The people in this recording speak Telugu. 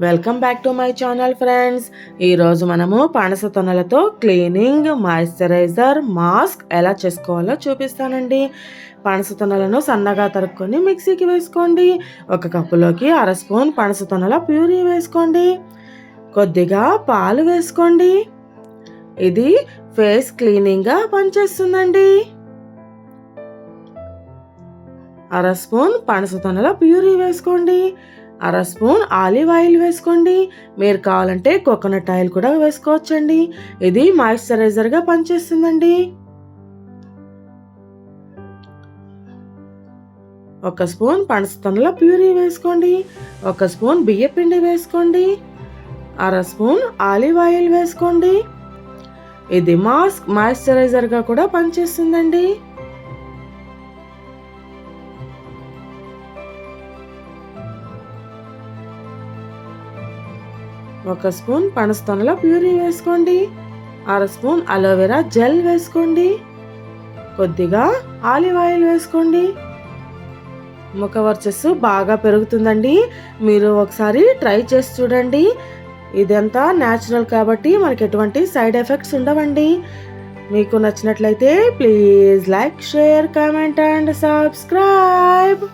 Welcome back to my channel friends. ఈరోజు మనము పనస తొనలతో క్లీనింగ్, మాయిశ్చరైజర్, మాస్క్ ఎలా చేసుకోవాలో చూపిస్తానండి. పనస తొనలను సన్నగా తరుక్కొని మిక్సీకి వేసుకోండి. ఒక కప్పులోకి 1/2 స్పూన్ పనస తొనల ప్యూరీ వేసుకోండి. కొద్దిగా పాలు వేసుకోండి. ఇది ఫేస్ క్లీనింగ్గా పనిచేస్తుందండి. 1/2 స్పూన్ పనస తొనల ప్యూరీ వేసుకోండి. 1/2 స్పూన్ ఆలివ్ ఆయిల్ వేసుకోండి. మీరు కావాలంటే కోకోనట్ ఆయిల్ కూడా వేసుకోవచ్చండి. ఇది మాయిశ్చరైజర్గా పనిచేస్తుందండి. 1 స్పూన్ పనస తొనల ప్యూరీ వేసుకోండి. 1 స్పూన్ బియ్యపిండి వేసుకోండి. 1/2 స్పూన్ ఆలివ్ ఆయిల్ వేసుకోండి. ఇది మాయిశ్చరైజర్గా కూడా పనిచేస్తుందండి. 1 స్పూన్ పనస తొనల ప్యూరీ వేసుకోండి. 1/2 స్పూన్ అలోవెరా జెల్ వేసుకోండి. కొద్దిగా ఆలివ్ ఆయిల్ వేసుకోండి. ముఖ వర్చస్సు బాగా పెరుగుతుందండి. మీరు ఒకసారి ట్రై చేసి చూడండి. ఇదంతా న్యాచురల్ కాబట్టి మనకి ఎటువంటి సైడ్ ఎఫెక్ట్స్ ఉండవండి. మీకు నచ్చినట్లయితే please like, share, comment and subscribe.